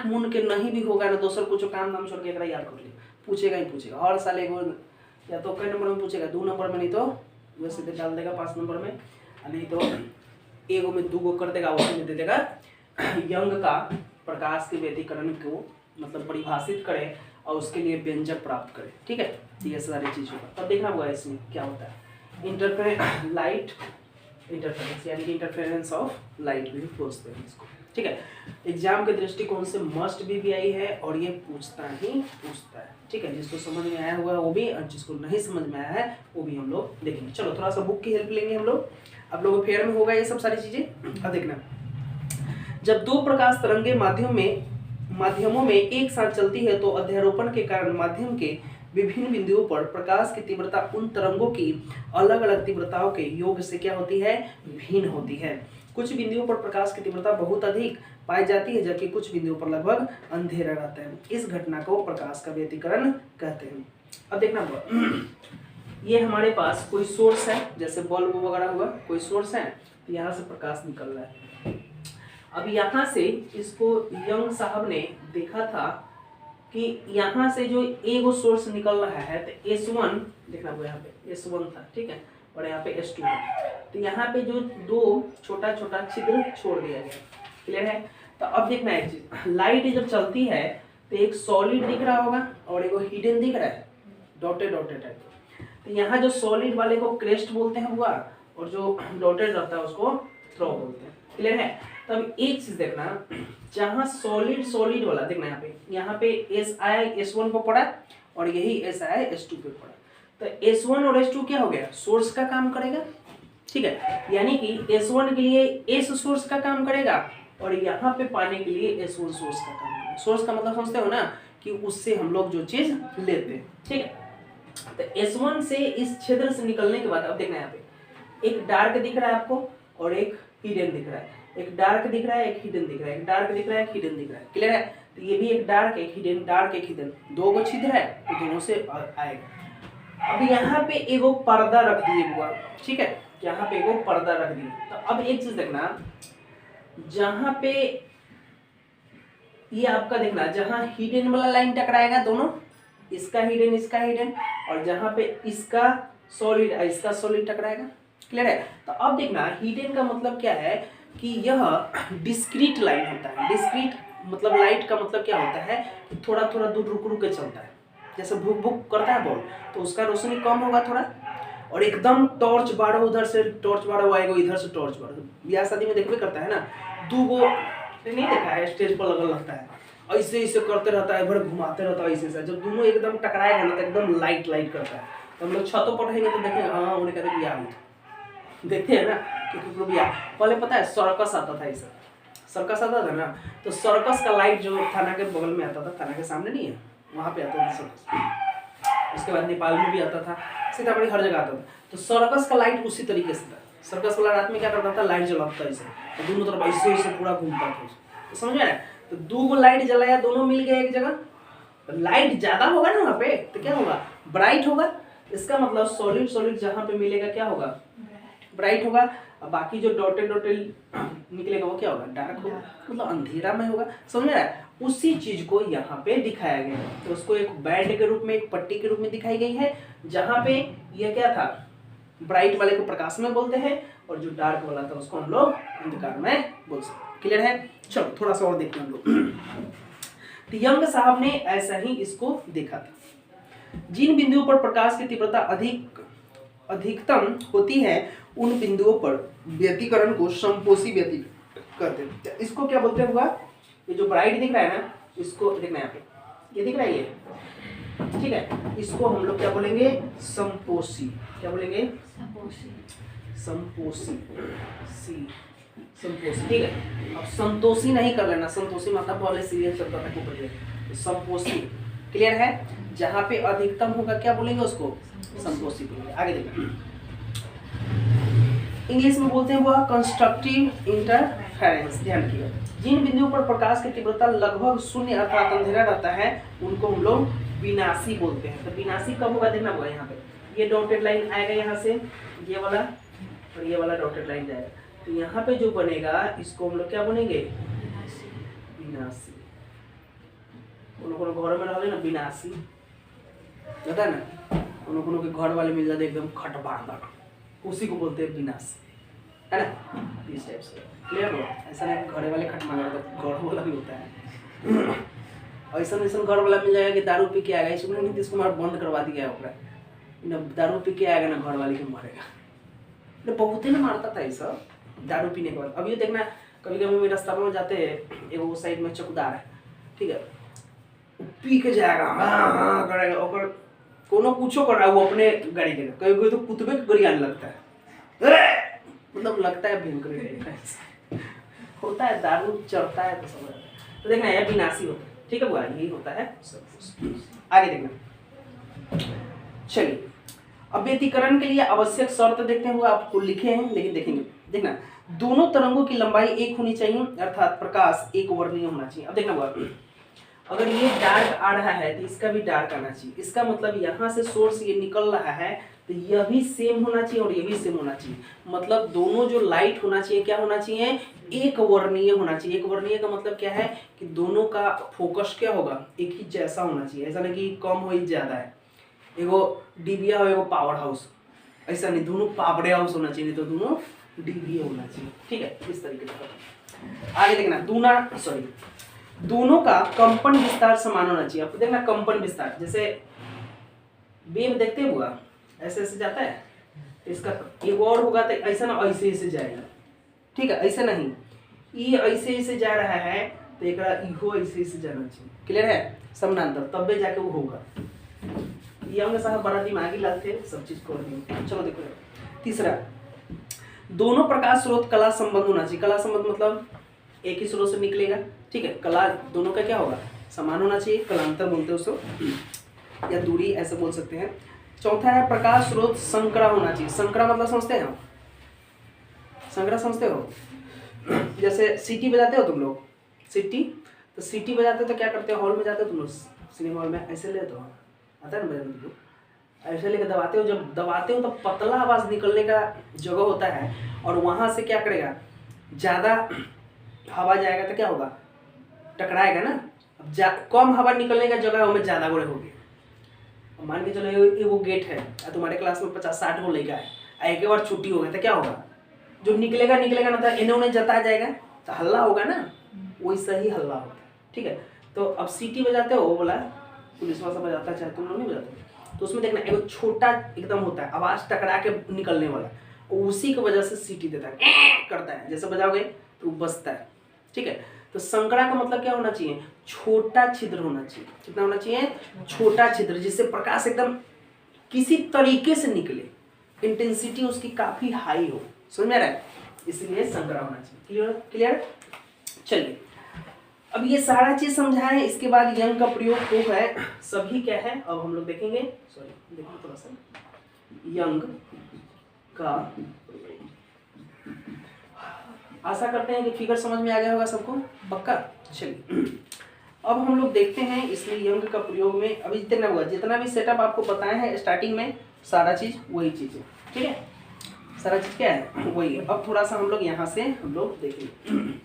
आँख मून के नहीं भी होगा ना, दोसर कुछ काम नाम छोड़ के एकरा याद कर लियो, पूछेगा ही पूछेगा। हर साल एगो या तो कई नंबर में पूछेगा, 2 नंबर में, नहीं तो वो सीधे डाल देगा 5 नंबर में, नहीं तो एगो में 2 गो कर देगा, उसमें में दे देगा यंग का प्रकाश के व्यतिकरण को मतलब परिभाषित करे और उसके लिए व्यंजक प्राप्त करे। ठीक है, ये सारी चीज़ होगा। तब देखना होगा इसमें क्या होता है, लाइट इंटरफेरेंस, यानी कि इंटरफेरेंस ऑफ लाइट भी पूछते हैं इसको। ठीक है, एग्जाम के दृष्टिकोण से मस्ट भी आई है और ये पूछता ही पूछता है। ठीक है, जिसको समझ में आया हुआ वो भी, और जिसको नहीं समझ में आया है वो भी हम लोग देखेंगे। चलो थोड़ा सा बुक की हेल्प लेंगे हम लोग, आप लोगों के फेयर में होगा ये सब सारी चीजें। अब देखना, जब 2 प्रकाश तरंगे माध्यमों में एक साथ चलती है तो अध्यारोपण के कारण माध्यम के विभिन्न बिंदुओं पर प्रकाश की तीव्रता उन तरंगों की अलग अलग तीव्रताओं के योग से क्या होती है, भिन्न होती है। कुछ बिंदुओं पर प्रकाश की तीव्रता बहुत अधिक पाई जाती है जबकि कुछ बिंदुओं पर लगभग अंधेरा रहता है। इस घटना को प्रकाश का व्यतिकरण कहते हैं। अब देखना, ये हमारे पास कोई सोर्स है, जैसे बल्ब वगैरह हुआ, कोई सोर्स है, तो यहाँ से प्रकाश निकल रहा है। अब यहाँ से इसको यंग साहब ने देखा था कि यहाँ से जो एगो सोर्स निकल रहा है, तो S1 देखना वो यहाँ पे S1 था, ठीक है, और यहाँ पे S2 है, तो यहाँ पे जो 2 छोटा छोटा छिद्र छोड़ दिया गया। क्लियर है? तो अब देखना एक चीज, लाइट जब चलती है तो एक सॉलिड दिख रहा होगा और एगो हिडन दिख रहा है, डॉटेड डॉटेड टाइप। तो यहाँ जो सॉलिड वाले को क्रेस्ट बोलते हैं हुआ, और जो डॉटेड रहता है उसको थ्रो बोलते हैं। क्लियर है? तब एक चीज देखना, जहाँ सॉलिड वाला देखना, यहाँ पे SI S1 को पड़ा और यही SI S2 पे पड़ा, तो S1 और S2 क्या हो गया, सोर्स का काम करेगा। ठीक है, यानी कि S1 के लिए S सोर्स का काम करेगा और यहाँ पे पाने के लिए S1 सोर्स का काम करेगा। सोर्स का मतलब समझते हो ना, कि उससे हम लोग जो चीज लेते हैं। ठीक है, तो S1 से इस क्षेत्र से निकलने के बाद अब देखना, यहाँ पे एक डार्क दिख रहा है आपको और एक हिडन दिख रहा है, एक डार्क दिख रहा है, एक हिडन दिख रहा है, एक डार्क दिख रहा है, एक हिडन दिख रहा है। क्लियर है? तो ये भी एक डार्क एक हिडन, डार्क एक हिडन, 2 गो छिद्र है, तो दोनों से आएगा। अब यहाँ पे एगो पर्दा रख दिए हुआ, ठीक है, यहाँ पे एगो पर्दा रख दिए। तो अब एक चीज देखना, जहाँ पे ये आपका देखना, जहाँ हिडन वाला लाइन टकराएगा दोनों, इसका हिडन, और जहाँ पे इसका सॉलिड टकराएगा। क्लियर है? तो अब देखना, हिडन का मतलब क्या है कि यह डिस्क्रीट लाइन होता है। डिस्क्रीट मतलब लाइट का मतलब क्या होता है कि थोड़ा थोड़ा दूर रुक के चलता है, जैसे भुक भुक करता है बॉल, तो उसका रोशनी कम होगा थोड़ा, और एकदम टॉर्च बारो, उधर से टॉर्च बारो आएगा, इधर से टॉर्च बारो। ब्याह शादी में देखबे करता है ना, 2 गो नहीं देखा है, स्टेज पर लगल रहता है, ऐसे ऐसे करते रहता है, भर घुमाते रहता है ऐसे ऐसे, जब दोनों एकदम टकराएगा ना तो एकदम लाइट करता है। तो हम लोग छतों पर रहेंगे तो देखेंगे, हाँ उन्हें कहते ब्याह देखते हैं ना, क्योंकि ब्याह पहले पता है सर्कस आता था, ऐसा सर्कस आता था ना, तो सर्कस का लाइट जो थाना के बगल में आता था, थाना के सामने नहीं है, वहाँ पे आता था सर्कस। उसके बाद नेपाल में भी आता था, सीतामढ़ी हर जगह आता था। तो सर्कस का लाइट उसी तरीके से था। सर्कस वाला रात में क्या करता था, लाइट जलाता था ऐसे, तो दोनों तरफ ऐसे ऐसे पूरा घूमता था, तो समझ में आया? तो 2 गो लाइट जलाया, दोनों मिल गए एक जगह, तो लाइट ज्यादा होगा ना वहाँ पे, तो क्या होगा, ब्राइट होगा। इसका मतलब सॉलिड जहाँ पे मिलेगा क्या होगा, ब्राइट होगा, और बाकी जो डॉटेड निकलेगा वो क्या होगा, डार्क होगा, मतलब अंधेरा में होगा। समझ रहा है? उसी चीज को यहाँ पे दिखाया गया है, तो उसको एक बैंड के रूप में, एक पट्टी के रूप में दिखाई गई है, जहाँ पे ये क्या था, ब्राइट वाले को प्रकाश में बोलते हैं, और जो डार्क वाला था उसको हम लोग अंधकार में बोल सकते। क्लियर है? चलो थोड़ा सा और देखते हैं हम लोग। तो यंग साहब ने ऐसा ही इसको देखा था। जिन बिंदुओं पर प्रकाश की तीव्रता अधिकतम होती है उन बिंदुओं पर व्यतिकरण को समपोषी व्यतिकरण कहते हैं। इसको क्या बोलते हैं? ये जो ब्राइट दिख रहा है ना, इसको देखना यहाँ पे, ये दिख रहा है ये, ठीक है, इसको हम लोग क्या बोलेंगे, समपोषी। क्या बोलेंगे? समपोषी। ठीक है, अब संतोषी नहीं कर लेना, संतोषी मतलब पहले सीरियल चलता था ऊपर, समपोषी। क्लियर है? जहाँ पे अधिकतम होगा क्या बोलेंगे उसको, संतोषी बोलेंगे। आगे देखना, इंग्लिश में बोलते हैं वह कंस्ट्रक्टिव इंटरफेरेंस। ध्यान रखिएगा, जिन बिंदुओं पर प्रकाश की तीव्रता लगभग 0 अर्थात अंधेरा रहता है उनको हम लोग विनाशी बोलते हैं। तो विनाशी कब होगा देखना होगा, यहाँ पे ये डॉटेड लाइन आएगा, यहाँ से ये वाला और ये वाला डॉटेड लाइन जाएगा, तो यहाँ पे जो बनेगा इसको हम लोग क्या बोलेंगे, विनाशी। कोनो घर में रहले ना विनाशी, पता है ना, कोनो के घर वाले मिल जाते एकदम खटबांधा, उसी को बोलते हैं विनाश, है ना, इस टाइप से। क्लियर हो? ऐसा नहीं घर वाले खटबांधा, तो घर वाला भी होता है। ऐसा घर वाला मिल जाएगा कि दारू पी के आएगा, इसमें नीतीश कुमार बंद करवा दिया है, दारू पी के आएगा ना घर वाले के मारेगा। बहुत ही ना मारता था ये सब दारू पीने के बाद। अभी देखना कभी कभी मेरे रास्ता में जाते हैं, एक वो साइड में चौकीदार है, ठीक है, पी के जाएगा, हाँ करेगा, और कोनो पूछो कर रहा है वो अपने गाड़ी देगा, कभी कोई तो कुतबे के गाड़ी आने लगता है, मतलब लगता है भयंकर होता है, दारू चढ़ता है तो सब। तो देखना यह विनाशी होता है, ठीक है, वो यही होता है सब कुछ। आगे देखना, चलिए अब व्यतिकरण के लिए आवश्यक शर्त देखते हैं, वो आपको लिखे हैं लेकिन देखेंगे। देखना दोनों तरंगों की लंबाई एक होनी चाहिए, अर्थात प्रकाश एक वर्णीय होना चाहिए। अब देखना हुआ, अगर ये डार्क आ रहा है तो इसका भी डार्क आना चाहिए, इसका मतलब यहाँ से सोर्स ये निकल रहा है तो यह भी सेम होना चाहिए और ये भी सेम होना चाहिए, मतलब दोनों जो लाइट होना चाहिए क्या होना चाहिए, एक वर्णीय होना चाहिए। एक वर्णीय का मतलब क्या है कि दोनों का फोकस क्या होगा, एक ही जैसा होना चाहिए, ऐसा नहीं कि कम हो ही ज्यादा है, एगो डिबिया हो एगो पावर हाउस, ऐसा नहीं, दोनों पावर हाउस होना चाहिए, तो दोनों डिबिया होना चाहिए, ठीक है, इस तरीके से। आगे देखना दोनों का कंपन विस्तार समान होना चाहिए। अब देखना कंपन विस्तार, जैसे वेव देखते हुआ ऐसे ऐसे जाता है, इसका एक और होगा तो ऐसा ना ऐसे ऐसे जाएगा, ठीक है, ऐसे नहीं, ये ऐसे ऐसे जा रहा है तो एक इहो ऐसे ऐसे जाना चाहिए। क्लियर है? समानांतर, तब भी जाके वो होगा। ये हमने साहब बड़ा दिमागी लगते सब चीज को दिए। चलो देखो तीसरा, दोनों प्रकाश स्रोत कला संबंध होना चाहिए। कला संबंध मतलब एक ही स्रोत से निकलेगा, ठीक है, कला दोनों का क्या होगा, समान होना चाहिए, कलांतर बोलते हैं उसको, या दूरी ऐसे बोल सकते हैं। चौथा है प्रकाश स्रोत संकरा होना चाहिए। संकरा मतलब समझते हैं, संकरा समझते हो, जैसे सीटी बजाते हो तुम लोग, सीटी, तो सीटी बजाते हो तो क्या करते हो, हॉल में जाते हो तुम लोग सिनेमा हॉल में, ऐसे लेते हो, आता है ना बजाने तुम लोग, ऐसे लेकर दबाते हो, जब दबाते हो तो पतला आवाज निकलने का जगह होता है, और वहां से क्या करेगा, ज्यादा हवा जाएगा तो क्या होगा, टकराएगा ना। अब कम हवा निकलने का जगह है, ज्यादा गोले होगी। मान के चलो वो गेट है, तुम्हारे क्लास में 50-60 गो लड़का है, एक बार छुट्टी हो गया तो क्या होगा, जो निकलेगा ना तो इन्हें उन्हें जता जाएगा तो हल्ला होगा ना, वैसा ही हल्ला होता है, ठीक है। तो अब सीटी बजाते हो, वो बोला पुलिस वाला बजाता है, चाहे तुम लोग नहीं बजाते, तो उसमें देखना एक छोटा एकदम होता है, आवाज टकरा के निकलने वाला, उसी की वजह से सीटी देता है, करता है, जैसे बजाओगे तो बजता है, ठीक है। तो संकरा का मतलब क्या होना चाहिए, छोटा छिद्र होना चाहिए। कितना होना चाहिए, छोटा छिद्र, जिससे प्रकाश एकदम किसी तरीके से निकले, इंटेंसिटी उसकी काफी हाई हो, समझ में आ रहा है, इसलिए संकरा होना चाहिए। Clear clear. चलिए अब ये सारा चीज समझा है, इसके बाद यंग का प्रयोग तो है, सभी क्या है अब हम लोग देखेंगे, सॉरी देखिए थोड़ा सा, यंग का, आशा करते हैं कि फिगर समझ में आ गया होगा सबको, पक्का। चलिए अब हम लोग देखते हैं इसमें यंग का प्रयोग में, अभी जितना भी सेटअप आपको बताए हैं स्टार्टिंग में, सारा चीज वही चीज है, ठीक है, सारा चीज क्या है वही है। अब थोड़ा सा हम लोग यहाँ से हम लोग देखेंगे।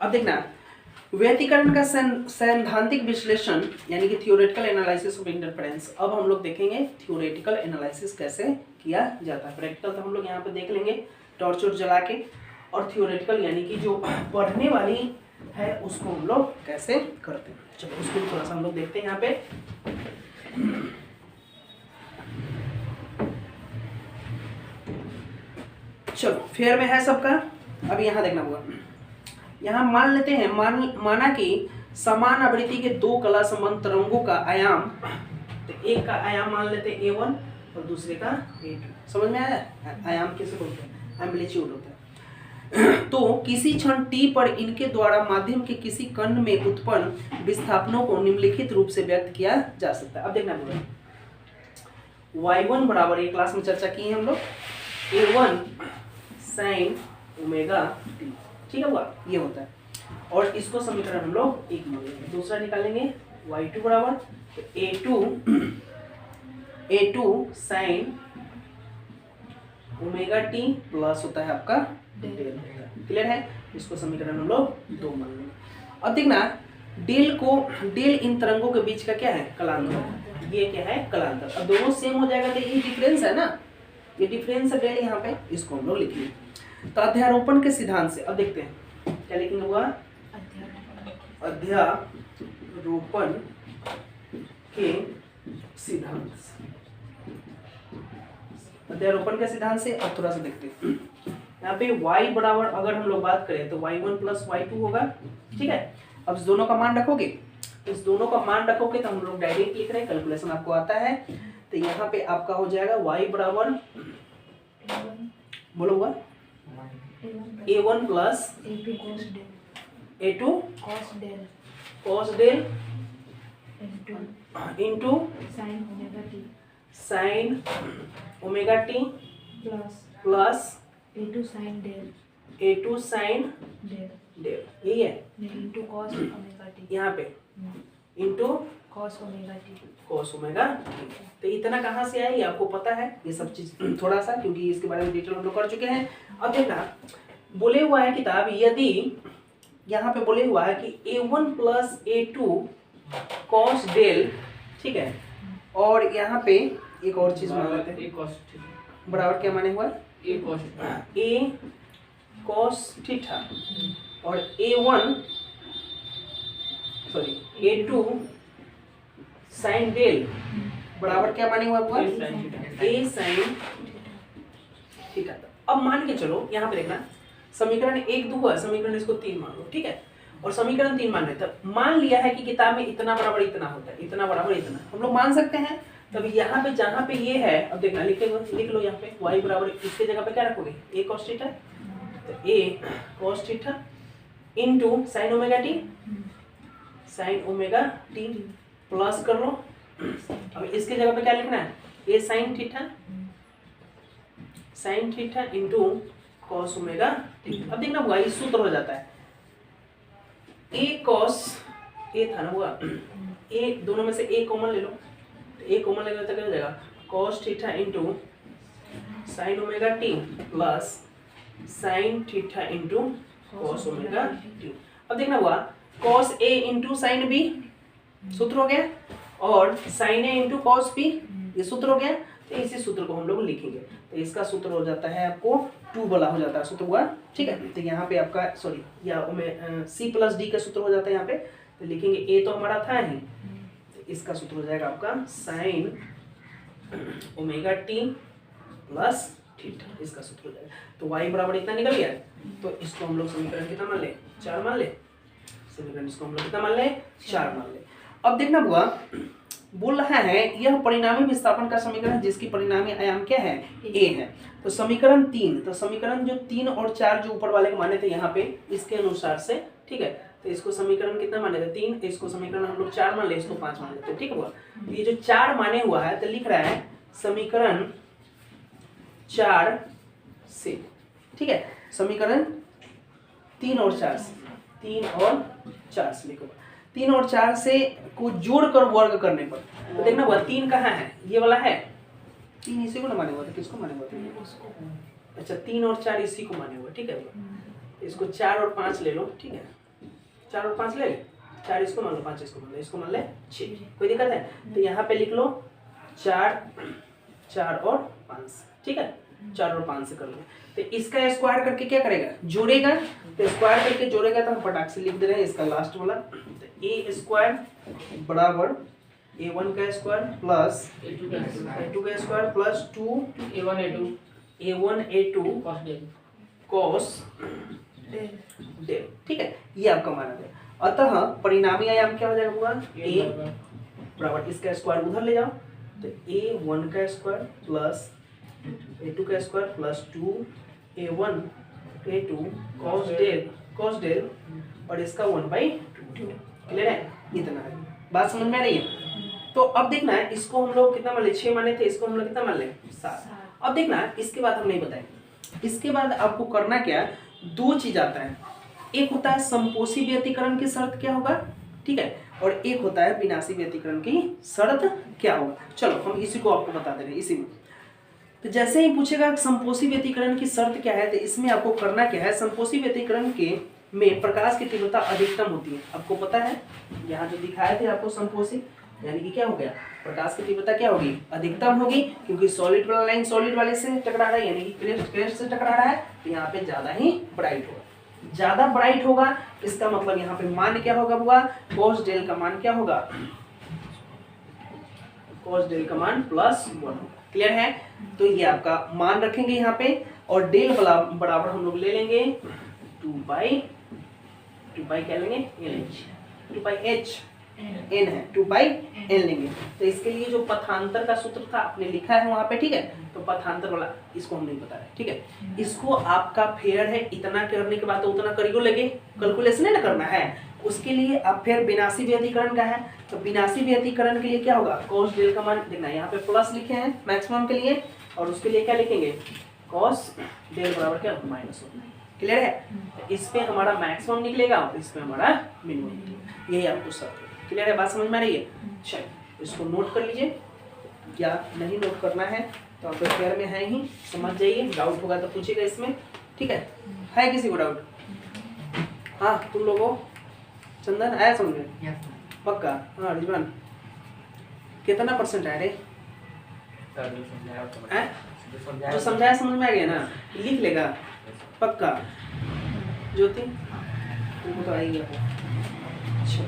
अब देखना व्यतिकरण का सैद्धांतिक विश्लेषण यानी कि थियोरेटिकल एनालिसिस ऑफ इंटरफेरेंस। अब हम लोग देखेंगे थियोरेटिकल एनालिसिस कैसे किया जाता है। प्रैक्टिकल तो हम लोग यहाँ पे देख लेंगे टॉर्च वॉर्च जला के, और थियोरेटिकल यानी कि जो पढ़ने वाली है उसको हम लोग कैसे करते हैं। चलो उसको थोड़ा सा हम लोग देखते हैं यहाँ पे। चलो फेयर में है सबका। अब यहाँ देखना होगा, यहाँ मान लेते हैं माना कि समान आवृत्ति के दो कला संबंध तरंगों का आयाम, तो एक का आयाम मान लेते हैं A1 और दूसरे का A2। समझ में आया? आयाम किसे बोलते हैं? एम्पलीट्यूड होता है। तो किसी क्षण t पर इनके द्वारा माध्यम के किसी कण में उत्पन्न विस्थापनों को निम्नलिखित रूप से व्यक्त किया जा सकता है। अब देखना बोला y1 बराबर, ये क्लास में चर्चा की है हम लोग, A1 sin ओमेगा t, ठीक है हुआ, ये होता है। और इसको समीकरण हम लोग एक मानेंगे, दूसरा निकालेंगे y2 बराबर, तो A2 sin omega T plus होता है आपका डेल। क्लियर है? इसको समीकरण हम लोग 2 मान लेंगे। अब देखना डेल इन तरंगों के बीच का क्या है? कलांतर। ये क्या है? कलांतर। अब दोनों सेम हो जाएगा तो ये डिफरेंस है ना, ये डिफरेंस है डेल यहाँ पे, इसको हम लोग लिखेंगे। तो अध्यारोपण के सिद्धांत से अब देखते हैं क्या लिखेंगे हुआ, अध्यारोपण के सिद्धांत से। अध्यारोपण के सिद्धांत से अब थोड़ा सा देखते हैं। यहाँ पे y बराबर अगर हम लोग बात करें तो y1 प्लस y2 होगा। ठीक है, अब इस दोनों का मान रखोगे, इस दोनों का मान रखोगे तो हम लोग डायरेक्ट लिख रहे हैं, कैलकुलेशन आपको आता है। तो यहाँ पे आपका हो जाएगा y बराबर, बोलो हुआ a1 plus a2 cos del into sine omega T plus A2 sin del del, यही है into cos omega t यहाँ पे into cos omega t। cos omega. तो इतना कहाँ से आया ये आपको पता है, ये सब चीज थोड़ा सा, क्योंकि इसके बारे में डिटेल हम लोग कर चुके हैं। अब देखना बोले हुआ है किताब, यदि यहाँ पे बोले हुआ है कि a1 plus a2 cos del, ठीक है, और यहाँ पे एक और चीज मान लेते हैं, बराबर क्या माने हुआ है, a cos थीटा और a1 sorry a2 sin del बराबर क्या माने हुआ a sin थीटा। अब मान के चलो यहाँ पे देखना, समीकरण 1 2 है, समीकरण इसको 3 मान लो। ठीक है, और समीकरण 3 मान लेते हैं। मान लिया है कि किताब में इतना बराबर इतना होता है, इतना बराबर इतना हम लोग मान सकते हैं। तब यहाँ पे जहाँ पे ये है, अब देखना लिख लो यहाँ पे y बराबर, इसके जगह पे क्या रखोगे a cos थीटा, तो a cos theta into sine omega T, sign omega T plus कर लो। अब इसके जगह पे क्या लिखना है, a sine theta into cos omega T. अब देखना हुआ इस सूत्र हो जाता है, a cos a था ना हुआ, a दोनों में से a कॉमन ले लो, तो a कॉमन लेगा तो क्या हो जाएगा cos theta into sine omega T plus sine theta into cos omega T. अब देखना हुआ cos a into sine b सूत्र हो गया, और sin a into cos b ये सूत्र हो गया। तो इसी सूत्र को हम लोग लिखेंगे, तो इसका सूत्र हो जाता है आपको 2 वाला हो जाता है सूत्र हुआ। ठीक है, तो यहाँ पे आपका सॉरी या c प्लस डी का सूत्र हो जाता है यहाँ पे, तो लिखेंगे a तो हमारा था ही, तो इसका सूत्र हो जाएगा आपका sign omega T plus theta, इसका सूत्र हो जाएगा। तो y बराबर इतना निकल गया, तो इसको हम लोग समीकरण कितना मान ले, 4 मान ले, समीकरण इसको हम लोग कितना मान ले, 4 मान ले। अब देखना हुआ बोल रहा है यह परिणामी विस्थापन का समीकरण जिसकी परिणामी आयाम क्या है, a है। तो समीकरण 3, तो समीकरण जो 3 और 4 जो ऊपर वाले के माने थे यहाँ पे इसके अनुसार से, ठीक है, तो इसको समीकरण कितना माने थे 3, इसको समीकरण हम लोग 4 मान ले, इसको 5 मान लेते, ठीक हुआ। ये जो 4 माने हुआ है तो लिख रहा है समीकरण 4 से, ठीक है, समीकरण 3 और 4 से, 3 और 4 से लिखो, 3 और 4 से को जोड़कर वर्ग करने पर, तो देखना हुआ 3 कहाँ है, ये वाला है 3, इसी को ना माने हुआ था, किसको माने हुआ था, अच्छा 3 और 4 इसी को माने हुआ, ठीक है, इसको 4 और 5 ले लो, ठीक है, 4 और 5 ले ले, 4 इसको मान लो, 5 इसको मान लो, इसको मान ले 6, कोई दिक्कत है। तो यहाँ पे लिख लो 4 और 5, ठीक है, 4 और 5 से कर लो, तो इसका स्क्वायर करके क्या करेगा, जोड़ेगा, तो स्क्वायर करके जोड़ेगा तो हम फटाक से लिख दे रहे हैं इसका लास्ट वाला, तो a स्क्वायर बराबर a1 का स्क्वायर प्लस a2 का square plus 2 a1 a2 cos del, ठीक है, ये आपका माना गया। अतः परिणामी आयाम क्या हो जाएगा हुआ, a बराबर इसका स्क्वायर उधर ले जाओ, तो a1 का स्क्वायर प्लस a2 का square plus 2 a1 a2 cos del और इसका 1/2, क्लियर है, इतना है, बात समझ में आ रही है। तो अब देखना है इसको हम लोग कितना मान ले, 6 माने थे, इसको हम लोग कितना मान ले 7। अब देखना इसके बाद हम नहीं बताए, इसके बाद आपको करना क्या, 2 चीज आता है, एक होता है समपोषी व्यतिकरण की शर्त क्या होगा, ठीक है, और एक होता है विनाशी व्यतिकरण की शर्त क्या होगा। चलो हम इसी को आपको बता दे रहे हैं, इसी में तो जैसे ही पूछेगा समपोषी व्यतिकरण की शर्त क्या है, तो इसमें आपको करना क्या है, समपोषी व्यतिकरण के में प्रकाश की तीव्रता अधिकतम होती है। आपको पता है यहाँ जो दिखाए थे आपको समपोषी, यानी कि क्या हो गया, प्रकाश की तीव्रता क्या होगी, अधिकतम होगी, क्योंकि सॉलिड वाला लाइन सॉलिड वाले से टकरा रहा है, यानी कि क्रेस्ट से टकरा रहा है, तो यहाँ पे ज्यादा ही ब्राइट होगा। ज्यादा ब्राइट होगा इसका मतलब यहाँ पे मान क्या होगा, cos डेल का मान क्या होगा, cos डेल का मान +1। क्लियर है? तो ये आपका मान रखेंगे यहाँ पे, और डेल बराबर हम लोग ले लेंगे 2 पाई क्या लेंगे, LH, 2 पाई H n है, 2 पाई n लेंगे। तो इसके लिए जो पथांतर का सूत्र था आपने लिखा है वहां पे, ठीक है, तो पथांतर वाला इसको हम नहीं बता रहे, ठीक है। इसको आपका फेयर है, इतना करने के बाद तो उतना करियो लगे, कैलकुलेशन है ना करना है, उसके लिए आप फिर विनाशी व्यतिकरण का है, तो विनाशी व्यतिकरण के लिए क्या होगा, cos डेल का मान देखना, यहाँ पे प्लस लिखे हैं मैक्सिमम के लिए, और उसके लिए क्या लिखेंगे, cos डेल बराबर क्या -1। क्लियर है? तो इस पे हमारा मैक्सिमम निकलेगा और इस पे हमारा मिनिमम निकलेगा, यही आपको सब क्लियर है, बात समझ में आ रही है? चलिए इसको नोट कर लीजिए, क्या नहीं नोट करना है तो आप पेयर में है ही, समझ जाइए, डाउट होगा तो पूछिएगा इसमें, ठीक है किसी को डाउट? हाँ तुम लोगों, चंदन आया समझ में? पक्का? हाँ रिजवान कितना % आया रे? जो समझाया समझ में आ गया ना, लिख लेगा पक्का? ज्योति तुमको तो आ ही गया। अच्छा